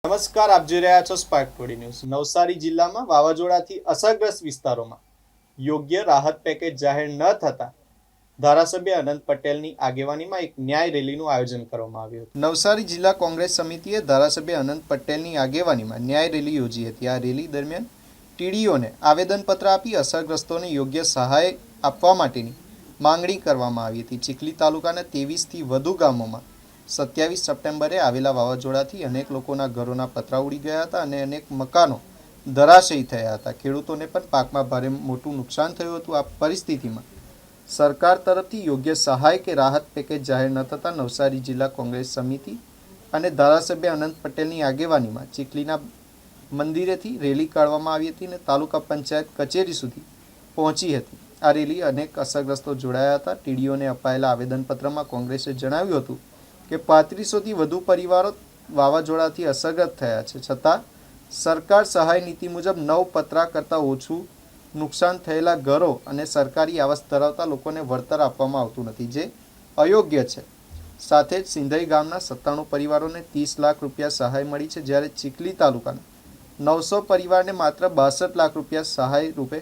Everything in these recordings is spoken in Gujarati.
નમસ્કાર, આપ જોઈ રહ્યા છો સ્પાર્ક ટુડે ન્યૂઝ। નવસારી જિલ્લામાં વાવાઝોડાથી અસરગ્રસ્ત વિસ્તારોમાં યોગ્ય રાહત પેકેજ જાહેર ન થતા ધારાસભ્ય અનંત પટેલની આગેવાનીમાં એક ન્યાય રેલીનું આયોજન કરવામાં આવ્યું હતું। નવસારી જિલ્લા કોંગ્રેસ સમિતિએ ધારાસભ્ય અનંત પટેલની આગેવાનીમાં ન્યાય રેલી યોજી હતી। આ રેલી દરમિયાન ટીડીઓને આવેદનપત્ર આપી અસરગ્રસ્તોને યોગ્ય સહાય આપવા માટેની માંગણી કરવામાં આવી હતી। ચીખલી તાલુકાના 23થી વધુ ગામોમાં 27 સપ્ટેમ્બરે આવેલા વાવાઝોડાથી અનેક લોકોના ઘરોના પતરા ઉડી ગયા હતા અને અનેક મકાનો ધરાશયી થયા હતા। ખેડૂતોને પણ પાકમાં ભારે મોટું નુકસાન થયું હતું। આ પરિસ્થિતિમાં સરકાર તરફથી યોગ્ય સહાય કે રાહત પેકેજ જાહેર ન થતાં નવસારી જિલ્લા કોંગ્રેસ સમિતિ અને ધારાસભ્ય અનંત પટેલની આગેવાનીમાં ચીખલીના મંદિરેથી રેલી કાઢવામાં આવી હતી અને તાલુકા પંચાયત કચેરી સુધી પહોંચી હતી। આ રેલી અનેક અસરગ્રસ્તો જોડાયા હતા। ટીડીઓને અપાયેલા આવેદનપત્રમાં કોંગ્રેસે જણાવ્યું હતું કે 3500થી વધુ પરિવારો વાવાઝોડાથી અસરગ્રસ્ત થયા છે, છતાં સરકાર સહાય નીતિ મુજબ 9 પતરા કરતાં ઓછું નુકસાન થયેલા ઘરો અને સરકારી આવાસ ધરાવતા લોકોને વળતર આપવામાં આવતું નથી, જે અયોગ્ય છે। સાથે જ સિંધઈ ગામના 97 પરિવારોને 30 લાખ રૂપિયા સહાય મળી છે, જ્યારે ચીખલી તાલુકાના 900 પરિવારને માત્ર 62 લાખ રૂપિયા સહાય રૂપે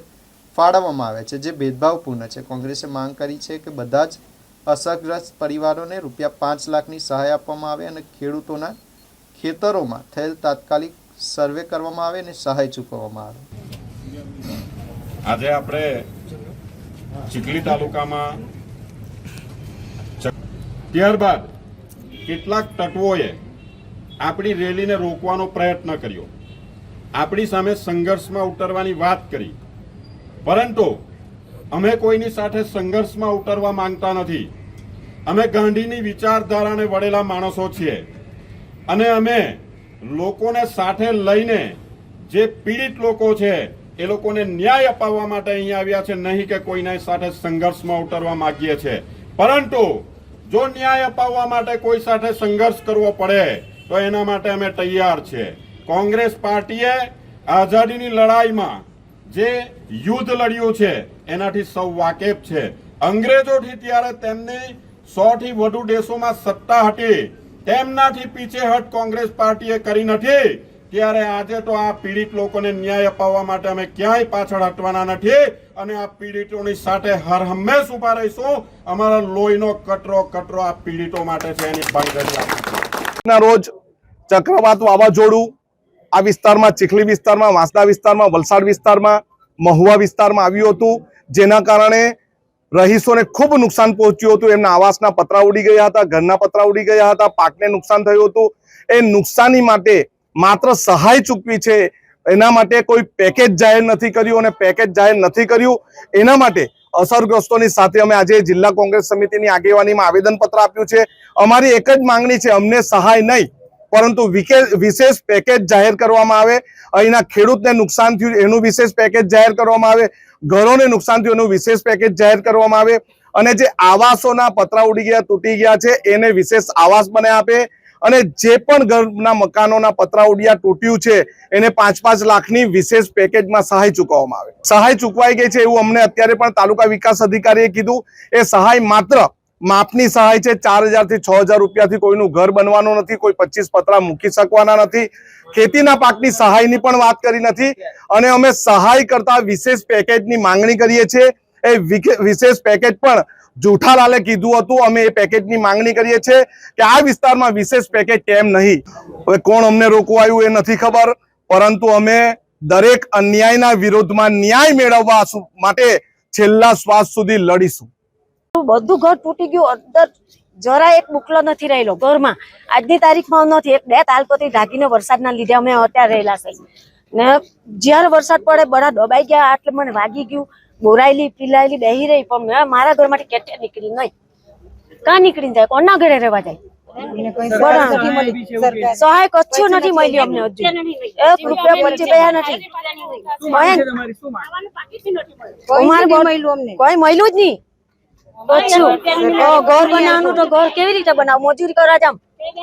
ફાળવવામાં આવ્યા છે, જે ભેદભાવપૂર્ણ છે। કોંગ્રેસે માંગ કરી છે કે બધા જ અસરગ્રસ્ત પરિવારોને રૂપિયા 5 લાખની સહાય આપવામાં આવે અને ખેડૂતોના ખેતરોમાં થયેલ તાત્કાલિક સર્વે કરવામાં આવે અને સહાય ચૂકવવામાં આવે। આજે આપણે ચીખલી તાલુકામાં ત્યારબાદ કેટલાક તત્વોએ આપણી રેલીને રોકવાનો પ્રયત્ન કર્યો, આપણી સામે સંઘર્ષમાં ઉતરવાની વાત કરી, પરંતુ અમે કોઈની સાથે સંઘર્ષમાં ઉતરવા માંગતા નથી। અમે ગાંધીની વિચારધારાને વળેલા માણસો છીએ અને અમે લોકોને સાથે લઈને જે પીડિત લોકો છે એ લોકોને ન્યાય અપાવવા માટે અહીંયા આવ્યા છે, નહીં કે કોઈના સાથે સંઘર્ષમાં ઉતરવા માંગીએ છીએ। પરંતુ જો ન્યાય અપાવવા માટે કોઈ સાથે સંઘર્ષ કરવો પડે તો એના માટે અમે તૈયાર છીએ। કોંગ્રેસ પાર્ટીએ આઝાદીની લડાઈમાં જે યુદ્ધ લડ્યું છે એનાથી સૌ વાકેફ છે। અંગ્રેજોથી ત્યારે તેમની 100થી વધુ દેશોમાં સત્તા હતી, તેમનાથી પીછેહટ કોંગ્રેસ પાર્ટીએ કરી નથી। ત્યારે આજે તો આ પીડિત લોકોને ન્યાય અપાવવા માટે અમે ક્યાંય પાછળ હટવાના નથી અને આ પીડિતોની સાથે હર હંમેશ ઉભા રહીશું। અમારા લોહીનો કટરો કટરો આ પીડિતો માટે છે, એની ભાગીદારી રોજ ચક્રવાત વાવાઝોડું આ વિસ્તારમાં, ચીખલી વિસ્તારમાં, વાંસદા વિસ્તારમાં, વલસાડ વિસ્તારમાં, મહુવા વિસ્તારમાં આવ્યું હતું, જેના કારણે રહીશોને ખૂબ નુકસાન પહોંચ્યું હતું। એમના આવાસના પતરા ઉડી ગયા હતા, ઘરના પતરા ઉડી ગયા હતા, પાકને નુકસાન થયું હતું। એ નુકસાની માટે માત્ર સહાય ચૂકવી છે, એના માટે કોઈ પેકેજ જાહેર નથી કર્યું અને પેકેજ જાહેર નથી કર્યું એના માટે અસરગ્રસ્તોની સાથે અમે આજે જિલ્લા કોંગ્રેસ સમિતિની આગેવાનીમાં આવેદનપત્ર આપ્યું છે। અમારી એક જ માંગણી છે, અમને સહાય નહીં પરંતુ વિશેષ પેકેજ જાહેર કરવામાં આવે। અહીંના ખેડૂતને નુકસાન થયું એનું વિશેષ પેકેજ જાહેર કરવામાં આવે, ઘરોને નુકસાન થયું એનું વિશેષ પેકેજ જાહેર કરવામાં આવે અને જે આવાસોના પતરા ઉડી ગયા, તૂટી ગયા છે એને વિશેષ આવાસ બને આપે અને જે પણ ઘરના મકાનોના પતરા ઉડ્યા, તૂટ્યું છે એને 5-5 લાખની વિશેષ પેકેજમાં સહાય ચૂકવવામાં આવે। સહાય ચૂકવાઈ ગઈ છે એવું અમને અત્યારે પણ તાલુકા વિકાસ અધિકારીએ કીધું। એ સહાય માત્ર માપની સહાય છે, 4000 થી 6000 રૂપિયાથી કોઈનું ઘર બનવાનું નથી, કોઈ 25 પતરા મૂકી શકવાના નથી, ખેતીના પાકની સહાયની પણ વાત કરી નથી અને અમે સહાય કરતા વિશેષ પેકેજની માંગણી કરીએ છીએ। એ વિશેષ પેકેજ પણ જુઠાલાલે કીધું હતું, અમે એ પેકેજની માંગણી કરીએ છીએ કે આ વિસ્તારમાં વિશેષ પેકેજ કેમ નહીં। હવે કોણ અમને રોકવા આવ્યું એ નથી ખબર, પરંતુ અમે દરેક અન્યાયના વિરોધમાં ન્યાય મેળવવા માટે છેલ્લા શ્વાસ સુધી લડીશું। બધું ઘર તૂટી ગયું, અંદર જરા એક બુકલો નથી રહેલો ઘરમાં। આજની તારીખમાં નથી, એક 2 તાલપત્રી ઢાંકીને વરસાદના લીધે અમે અત્યારે રહેલા છે ને જ્યારે વરસાદ પડે બધા દબાઈ ગયા, એટલે મને વાગી ગયું, બોરાયેલી પીલાયેલી બેહી રહી, પણ મારા ઘરમાંથી કેટે નીકળી નહીં, કાં નીકળીને જાય, કોના ઘરે રહેવા જાય? સહાય કચ્છું નથી મળ્યું અમને, હજુ 1 રૂપિયા 25 પૈસા નથી, કોઈ મળ્યું જ નહીં। ઘર બનાવવાનું તો ઘર કેવી રીતે બનાવ? મજૂરી કરવા જામ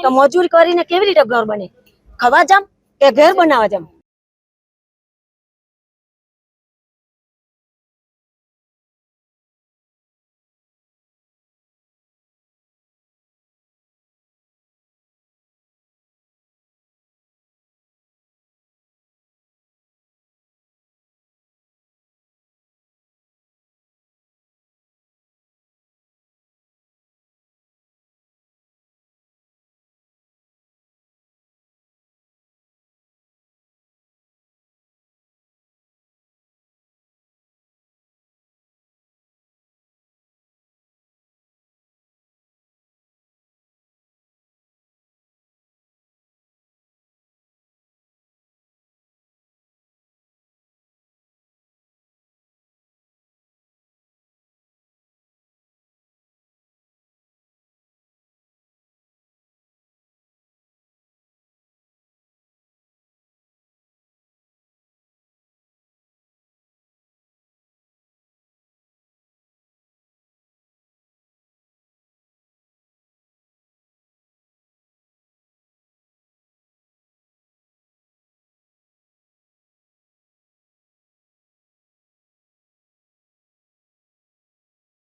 તો મજૂરી કરીને કેવી રીતે ઘર બને? ખાવા જામ કે ઘર બનાવવા જામ?